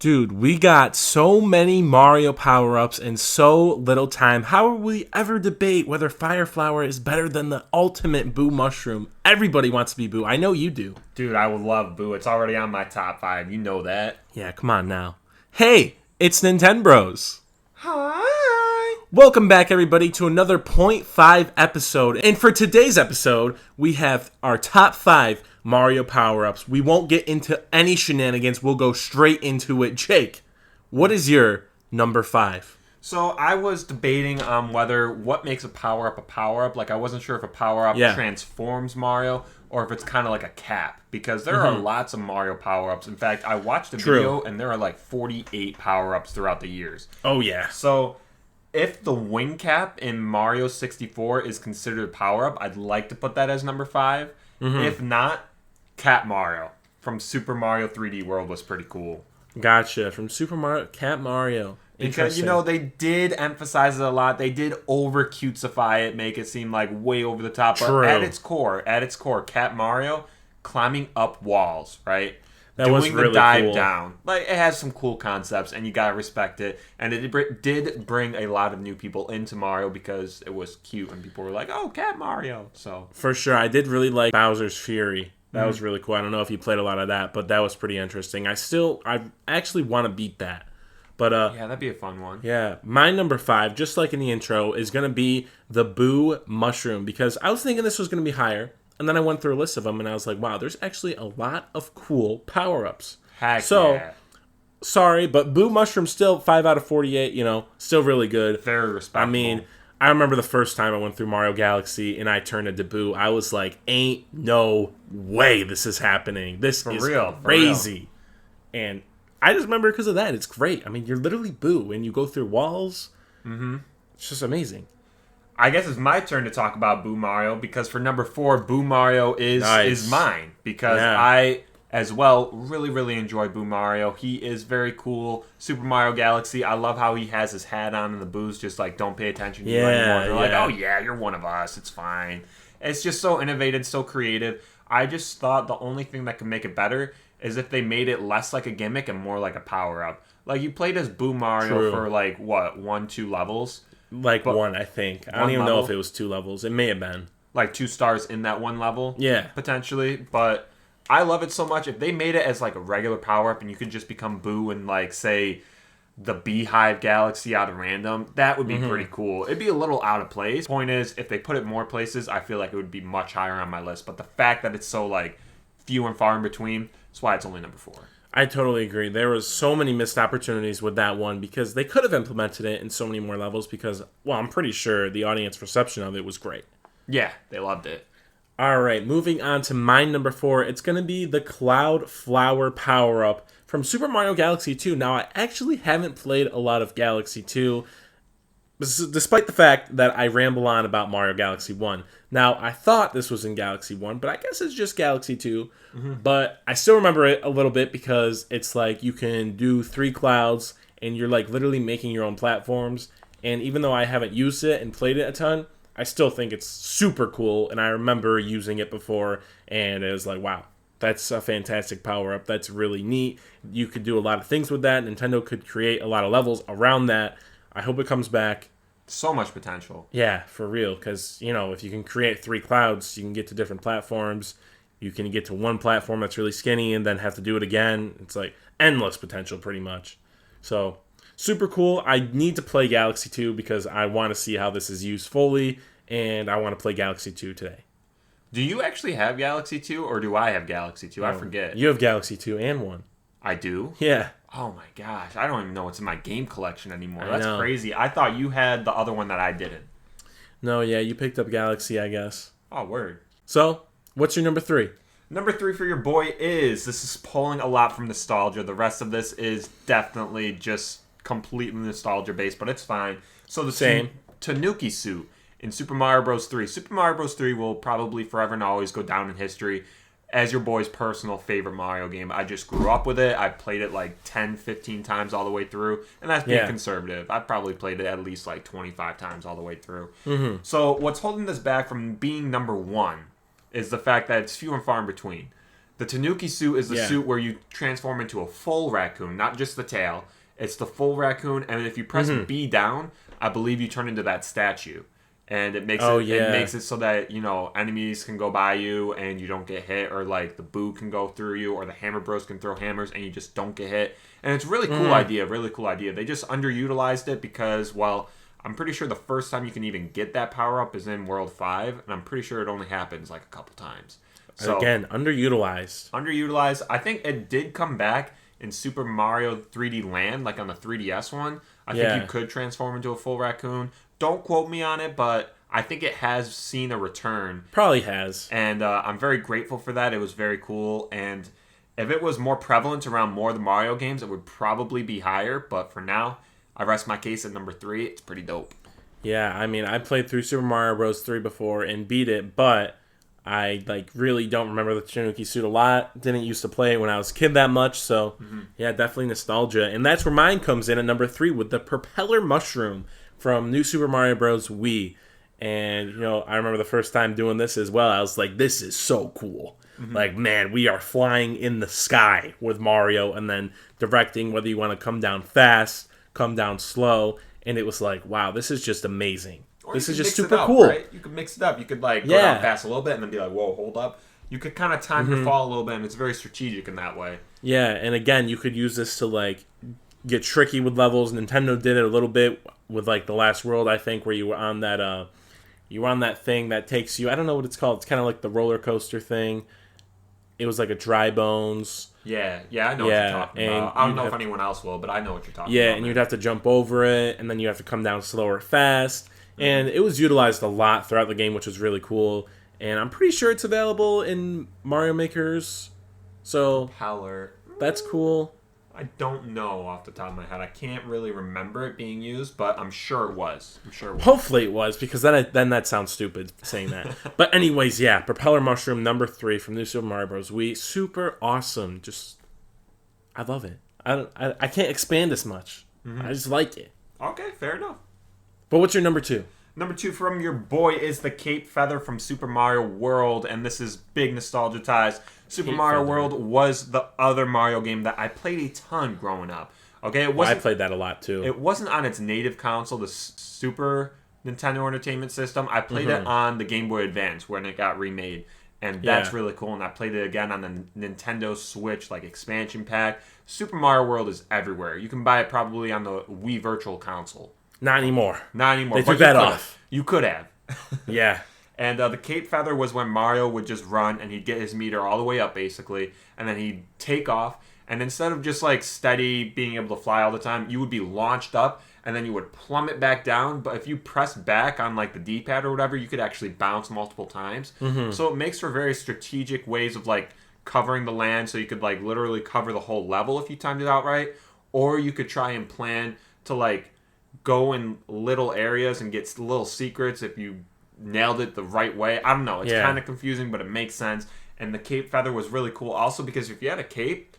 Dude, we got so many Mario Power-Ups in so little time. How will we ever debate whether Fire Flower is better than the ultimate Boo Mushroom? Everybody wants to be Boo. I know you do. Dude, I would love Boo. It's already on my top 5. You know that. Yeah, come on now. Hey, it's Nintendbros. Hi. Welcome back, everybody, to another Point 5 episode. And for today's episode, we have our top 5 Mario Power-Ups. We won't get into any shenanigans. We'll go straight into it. Jake, what is your number 5? So I was debating on what makes a power-up. Like, I wasn't sure if a power-up transforms Mario or if it's kind of like a cap. Because there are lots of Mario power-ups. In fact, I watched a video and there are like 48 power-ups throughout the years. Oh, yeah. So if the wing cap in Mario 64 is considered a power-up, I'd like to put that as number 5. If not, Cat Mario from Super Mario 3D World was pretty cool. Gotcha. From Super Mario, Cat Mario. Because, they did emphasize it a lot. They did over-cutesify it, make it seem like way over the top. True. But at its core, Cat Mario, climbing up walls, right? That was really doing the dive cool. down. Like, it has some cool concepts, and you gotta respect it. And it did bring a lot of new people into Mario because it was cute, and people were like, oh, Cat Mario. So for sure. I did really like Bowser's Fury. That was really cool. I don't know if you played a lot of that, but that was pretty interesting. I actually want to beat that. But yeah, that'd be a fun one. Yeah, my number 5, just like in the intro, is going to be the Boo Mushroom. Because I was thinking this was going to be higher. And then I went through a list of them, and I was like, wow, there's actually a lot of cool power-ups. Heck yeah. Sorry, but Boo Mushroom still 5 out of 48, still really good. Very respectable. I mean, I remember the first time I went through Mario Galaxy and I turned into Boo, I was like, ain't no way this is happening. This is crazy. And I just remember because of that. It's great. I mean, you're literally Boo and you go through walls. It's just amazing. I guess it's my turn to talk about Boo Mario because for number 4, Boo Mario is mine. Because I, as well, really, really enjoy Boo Mario. He is very cool. Super Mario Galaxy, I love how he has his hat on and the Boos just like, don't pay attention to you anymore. They're like, oh yeah, you're one of us. It's fine. It's just so innovative, so creative. I just thought the only thing that could make it better is if they made it less like a gimmick and more like a power-up. Like, you played as Boo Mario for like, 1-2 levels? Like one, I think. I don't even know if it was 2 levels. It may have been. Like 2 stars in that one level? Yeah. Potentially. But I love it so much. If they made it as like a regular power-up and you could just become Boo and like, say, the Beehive Galaxy out of random, that would be pretty cool. It'd be a little out of place. Point is, if they put it more places, I feel like it would be much higher on my list. But the fact that it's so like few and far in between, that's why it's only number 4. I totally agree. There was so many missed opportunities with that one because they could have implemented it in so many more levels because, well, I'm pretty sure the audience reception of it was great. Yeah, they loved it. All right, moving on to my number 4. It's going to be the Cloud Flower Power-Up from Super Mario Galaxy 2. Now, I actually haven't played a lot of Galaxy 2, despite the fact that I ramble on about Mario Galaxy 1. Now, I thought this was in Galaxy 1, but I guess it's just Galaxy 2. But I still remember it a little bit because it's like you can do 3 clouds and you're like literally making your own platforms. And even though I haven't used it and played it a ton, I still think it's super cool. And I remember using it before and it was like, wow, that's a fantastic power-up. That's really neat. You could do a lot of things with that. Nintendo could create a lot of levels around that. I hope it comes back. So much potential. Yeah, for real. Because, if you can create 3 clouds, you can get to different platforms. You can get to one platform that's really skinny and then have to do it again. It's like endless potential pretty much. So, super cool. I need to play Galaxy 2 because I want to see how this is used fully. And I want to play Galaxy 2 today. Do you actually have Galaxy 2 or do I have Galaxy 2? I forget. You have Galaxy 2 and 1. I do? Yeah. Oh my gosh, I don't even know what's in my game collection anymore. That's crazy. I thought you had the other one that I didn't. No, yeah, you picked up Galaxy, I guess. Oh, word. So, what's your number 3? Number 3 for your boy this is pulling a lot from nostalgia. The rest of this is definitely just completely nostalgia-based, but it's fine. So the Tanuki Suit in Super Mario Bros. 3. Super Mario Bros. 3 will probably forever and always go down in history as your boy's personal favorite Mario game. I just grew up with it. I played it like 10, 15 times all the way through. And that's being conservative. I probably played it at least like 25 times all the way through. So what's holding this back from being number 1 is the fact that it's few and far in between. The Tanuki Suit is the suit where you transform into a full raccoon, not just the tail. It's the full raccoon, and if you press B down, I believe you turn into that statue. And it makes it makes it so that, you know, enemies can go by you and you don't get hit, or like the Boo can go through you, or the Hammer Bros can throw hammers and you just don't get hit. And it's a really cool idea, really cool idea. They just underutilized it because, well, I'm pretty sure the first time you can even get that power up is in World 5, and I'm pretty sure it only happens like a couple times. So, again, underutilized. Underutilized. I think it did come back in Super Mario 3D Land, like on the 3DS one. I think you could transform into a full raccoon. Don't quote me on it, but I think it has seen a return. Probably has. And I'm very grateful for that. It was very cool. And if it was more prevalent around more of the Mario games, it would probably be higher. But for now, I rest my case at number 3. It's pretty dope. Yeah, I mean, I played through Super Mario Bros. 3 before and beat it, but I really don't remember the Tanuki Suit a lot. Didn't used to play it when I was a kid that much, so yeah, definitely nostalgia. And that's where mine comes in at number 3 with the Propeller Mushroom from New Super Mario Bros. Wii. And, you know, I remember the first time doing this as well. I was like, this is so cool. Like, man, we are flying in the sky with Mario and then directing whether you want to come down fast, come down slow. And it was like, wow, this is just amazing. Or this is just super cool. Right? You could mix it up. You could, like, go down fast a little bit and then be like, whoa, hold up. You could kind of time your fall a little bit, and it's very strategic in that way. Yeah, and again, you could use this to, like, get tricky with levels. Nintendo did it a little bit with, like, The Last World, I think, where you were on that thing that takes you, I don't know what it's called. It's kind of like the roller coaster thing. It was like a Dry Bones. Yeah, I know what you're talking about. I don't know if anyone else will, but I know what you're talking about. Yeah, and you'd have to jump over it, and then you have to come down slow or fast. And it was utilized a lot throughout the game, which was really cool. And I'm pretty sure it's available in Mario Makers. So Propeller. That's cool. I don't know off the top of my head. I can't really remember it being used, but I'm sure it was. Hopefully it was, because then that sounds stupid saying that. But anyways, yeah, Propeller Mushroom number 3 from New Super Mario Bros. Wii. Super awesome. Just, I love it. I can't expand as much. I just like it. Okay, fair enough. But what's your number 2? Number 2 from your boy is the Cape Feather from Super Mario World, and this is big nostalgia ties. Super Mario World was the other Mario game that I played a ton growing up. Okay, I played that a lot too. It wasn't on its native console, the Super Nintendo Entertainment System. I played it on the Game Boy Advance when it got remade, and that's really cool. And I played it again on the Nintendo Switch, like expansion pack. Super Mario World is everywhere. You can buy it probably on the Wii Virtual Console. Not anymore. They took that off. You could have. Yeah. And the Cape Feather was when Mario would just run and he'd get his meter all the way up, basically, and then he'd take off. And instead of just like steady being able to fly all the time, you would be launched up and then you would plummet back down. But if you press back on like the D-pad or whatever, you could actually bounce multiple times. So it makes for very strategic ways of like covering the land. So you could like literally cover the whole level if you timed it out right. Or you could try and plan to like go in little areas and get little secrets if you nailed it the right way. I don't know. It's kind of confusing, but it makes sense. And the Cape Feather was really cool also because if you had a cape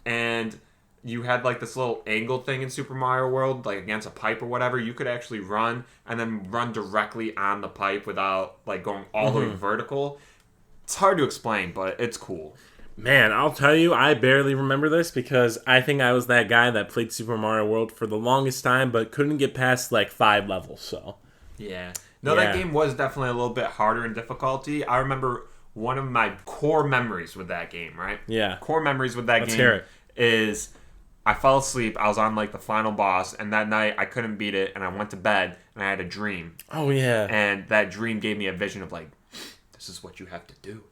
and you had like this little angled thing in Super Mario World, like against a pipe or whatever, you could actually run and then run directly on the pipe without like going all the way vertical. It's hard to explain, but it's cool. Man, I'll tell you, I barely remember this because I think I was that guy that played Super Mario World for the longest time but couldn't get past like 5 levels, so. Yeah. No, that game was definitely a little bit harder in difficulty. I remember one of my core memories with that game, right? Yeah. Core memories with that Let's game hear it. is I fell asleep. I was on like the final boss, and that night I couldn't beat it, and I went to bed, and I had a dream. Oh, yeah. And that dream gave me a vision of like, this is what you have to do.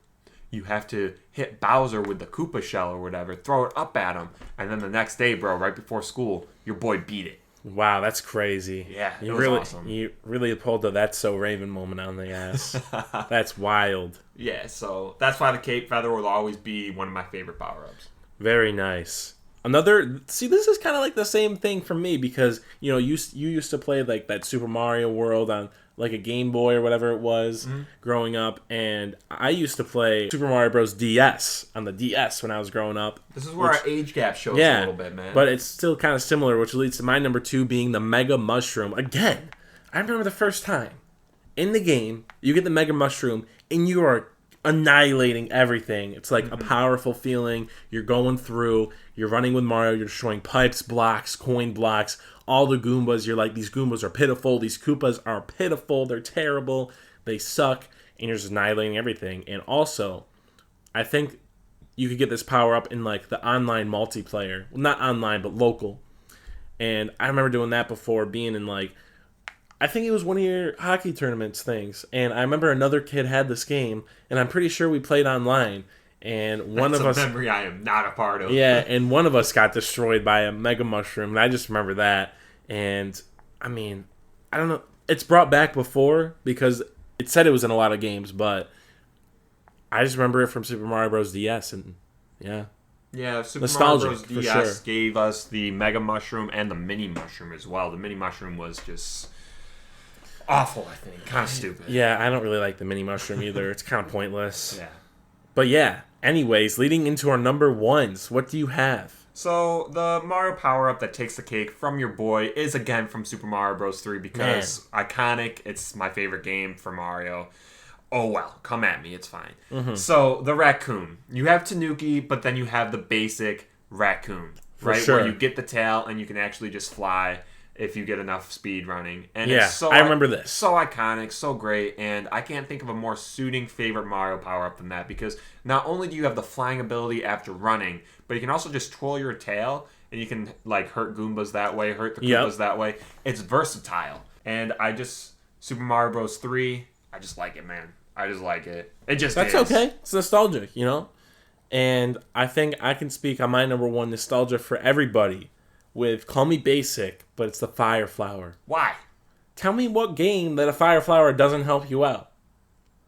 You have to hit Bowser with the Koopa shell or whatever, throw it up at him, and then the next day, bro, right before school, your boy beat it. Wow, that's crazy. Yeah, it was really, awesome. You really pulled the That's So Raven moment on the ass. That's wild. Yeah, so that's why the Cape Feather will always be one of my favorite power-ups. Very nice. This is kind of like the same thing for me because, you know, you used to play like that Super Mario World on like a Game Boy or whatever it was growing up, and I used to play Super Mario Bros. DS on the DS when I was growing up. This is where our age gap shows a little bit, man. But it's still kind of similar, which leads to my number 2 being the Mega Mushroom. Again, I remember the first time in the game, you get the Mega Mushroom, and you are annihilating everything. It's like a powerful feeling. You're going through, you're running with Mario, you're destroying pipes, blocks, coin blocks, all the Goombas. You're like, these Goombas are pitiful, these Koopas are pitiful, they're terrible, they suck, and you're just annihilating everything. And also, I think you could get this power up in like the online multiplayer. Well, not online, but local. And I remember doing that before, being in like, I think it was one of your hockey tournaments things. And I remember another kid had this game, and I'm pretty sure we played online. And one of us... That's a memory I am not a part of. Yeah, and one of us got destroyed by a Mega Mushroom, and I just remember that. And, I mean, I don't know. It's brought back before, because it said it was in a lot of games, but I just remember it from Super Mario Bros. DS, and yeah. Yeah, Super Nostalgic, Mario Bros. DS gave us the Mega Mushroom and the Mini Mushroom as well. The Mini Mushroom was just awful, I think. Kind of stupid. Yeah, I don't really like the Mini Mushroom either. It's kind of pointless. Yeah. But yeah, anyways, leading into our number ones, what do you have? So, the Mario Power-Up that takes the cake from your boy is, again, from Super Mario Bros. 3 because iconic. It's my favorite game for Mario. Oh, well. Come at me. It's fine. So, the raccoon. You have Tanuki, but then you have the basic raccoon. Right? Sure. Where you get the tail and you can actually just fly if you get enough speed running. And yeah, it's so I remember this. So iconic, so great, and I can't think of a more suiting favorite Mario power-up than that, because not only do you have the flying ability after running, but you can also just twirl your tail, and you can like hurt Goombas that way, hurt the Koopas that way. It's versatile. And Super Mario Bros. 3, I just like it, man. I just like it. That's okay. It's nostalgic, you know? And I think I can speak on my number one nostalgia for everybody with, call me basic, but it's the Fire Flower. Why? Tell me what game that a Fire Flower doesn't help you out.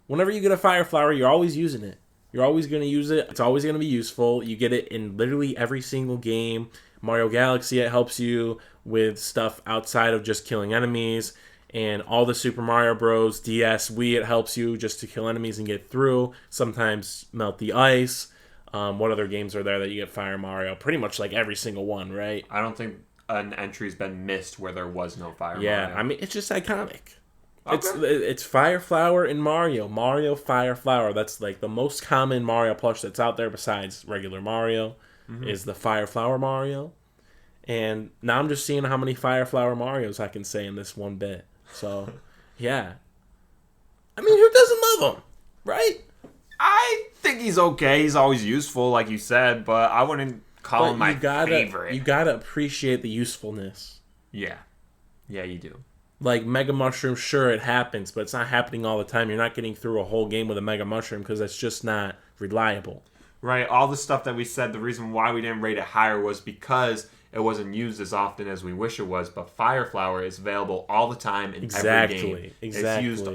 Whenever you get a Fire Flower, you're always using it. You're always going to use it. It's always going to be useful. You get it in literally every single game. Mario Galaxy, it helps you with stuff outside of just killing enemies. And all the Super Mario Bros. DS, Wii, it helps you just to kill enemies and get through. Sometimes melt the ice. What other games are there that you get Fire Mario? Pretty much like every single one, right? I don't think an entry's been missed where there was no Fire Mario. Yeah, I mean, it's just iconic. Okay. It's Fire Flower in Mario. Mario Fire Flower. That's like the most common Mario plush that's out there besides regular Mario is the Fire Flower Mario. And now I'm just seeing how many Fire Flower Marios I can say in this one bit. So, yeah. I mean, who doesn't love him? Right? I think he's okay. He's always useful, like you said, but I wouldn't call him my favorite. You gotta appreciate the usefulness. Yeah. Yeah, you do. Like Mega Mushroom, sure, it happens, but it's not happening all the time. You're not getting through a whole game with a Mega Mushroom because that's just not reliable. Right. All the stuff that we said, the reason why we didn't rate it higher was because it wasn't used as often as we wish it was, but Fire Flower is available all the time in every game. Exactly. It's used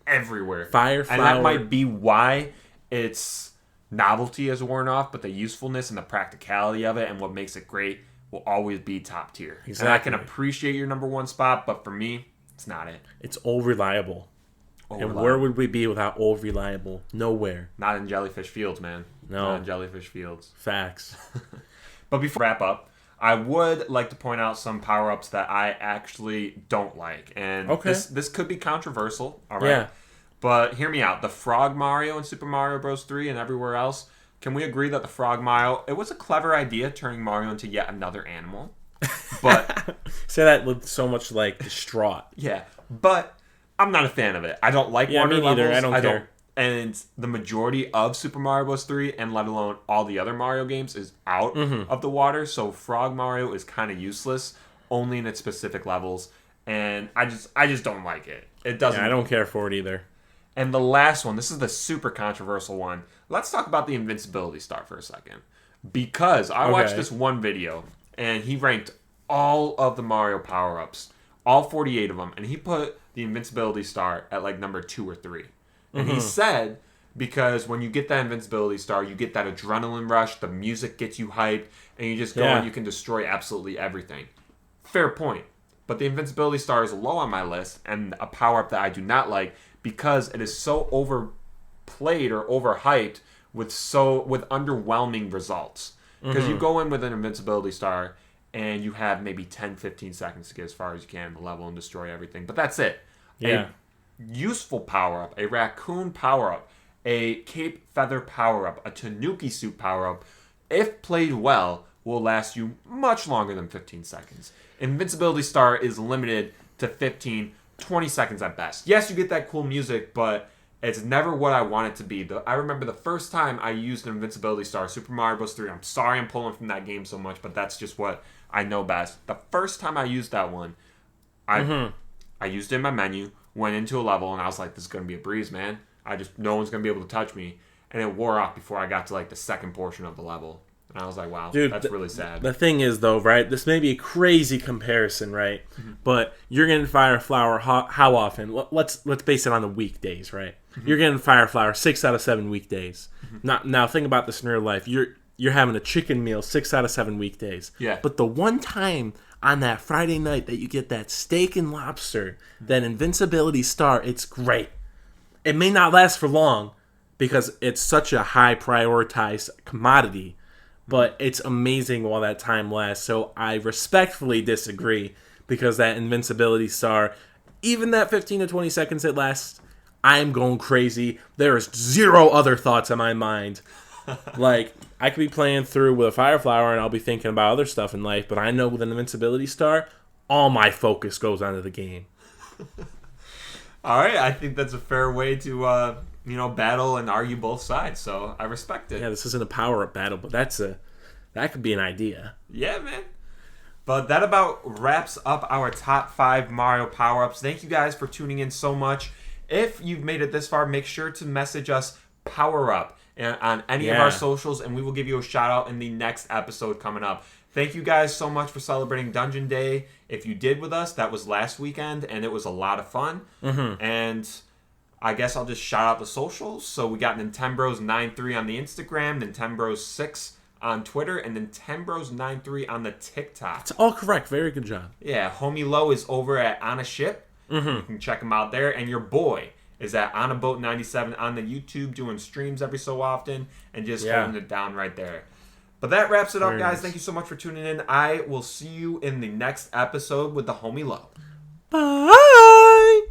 everywhere. Fire Flower. And that might be why its novelty has worn off, but the usefulness and the practicality of it and what makes it great will always be top tier. Exactly. And I can appreciate your number one spot, but for me, it's not it. It's all reliable. And where would we be without all reliable? Nowhere. Not in Jellyfish Fields, man. No. Not in Jellyfish Fields. Facts. But before we wrap up, I would like to point out some power-ups that I actually don't like. And this could be controversial, all right? Yeah. But hear me out. The Frog Mario in Super Mario Bros. 3 and everywhere else, can we agree that the Frog Mario, it was a clever idea turning Mario into yet another animal? But say that with so much like distraught. Yeah. But I'm not a fan of it. I don't like wonder me neither. levels. I don't care. And the majority of Super Mario Bros. 3, and let alone all the other Mario games, is out of the water. So Frog Mario is kind of useless, only in its specific levels. And I just don't like it. It doesn't. Yeah, I don't care for it either. And the last one, this is the super controversial one. Let's talk about the invincibility star for a second. Because I watched this one video, and he ranked all of the Mario power-ups, all 48 of them, and he put the invincibility star at like number 2 or 3. And he said, because when you get that invincibility star, you get that adrenaline rush, the music gets you hyped, and you just go and you can destroy absolutely everything. Fair point. But the invincibility star is low on my list, and a power-up that I do not like, because it is so overplayed or overhyped with underwhelming results. Because you go in with an invincibility star, and you have maybe 10, 15 seconds to get as far as you can in the level and destroy everything. But that's it. Yeah. Useful power-up, a raccoon power-up, a Cape Feather Power-Up, a Tanuki Suit Power-Up, if played well, will last you much longer than 15 seconds. Invincibility Star is limited to 15, 20 seconds at best. Yes, you get that cool music, but it's never what I want it to be. I remember the first time I used an Invincibility Star, Super Mario Bros. 3. I'm sorry I'm pulling from that game so much, but that's just what I know best. The first time I used that one, I used it in my menu, went into a level, and I was like, this is going to be a breeze, man. No one's going to be able to touch me. And it wore off before I got to, like, the second portion of the level. And I was like, wow, dude, that's really sad. The thing is, though, right, this may be a crazy comparison, right? Mm-hmm. But you're getting Fire Flower how often? Let's base it on the weekdays, right? Mm-hmm. You're getting Fire Flower 6 out of 7 weekdays. Mm-hmm. Now, think about this in real life. You're having a chicken meal 6 out of 7 weekdays. Yeah. But the one time on that Friday night that you get that steak and lobster, that Invincibility Star, it's great. It may not last for long because it's such a high prioritized commodity, but it's amazing while that time lasts. So I respectfully disagree because that Invincibility Star, even that 15 to 20 seconds it lasts, I'm going crazy. There is zero other thoughts in my mind. Like, I could be playing through with a Fire Flower and I'll be thinking about other stuff in life, but I know with an Invincibility Star, all my focus goes onto the game. All right, I think that's a fair way to battle and argue both sides, so I respect it. Yeah, this isn't a power-up battle, but that could be an idea. Yeah, man. But that about wraps up our top 5 Mario Power-Ups. Thank you guys for tuning in so much. If you've made it this far, make sure to message us Power Up on any of our socials, and we will give you a shout-out in the next episode coming up. Thank you guys so much for celebrating Dungeon Day. If you did with us, that was last weekend, and it was a lot of fun. Mm-hmm. And I guess I'll just shout out the socials. So we got Nintembros93 on the Instagram, Nintembros6 on Twitter, and Nintembros93 on the TikTok. It's all correct. Very good job. Yeah, Homie Low is over at Onaship. Mm-hmm. You can check him out there. And your boy is at Onaboat97 on the YouTube, doing streams every so often, and just holding it down right there. But that wraps it up, guys. Thank you so much for tuning in. I will see you in the next episode with the Homie Low. Bye.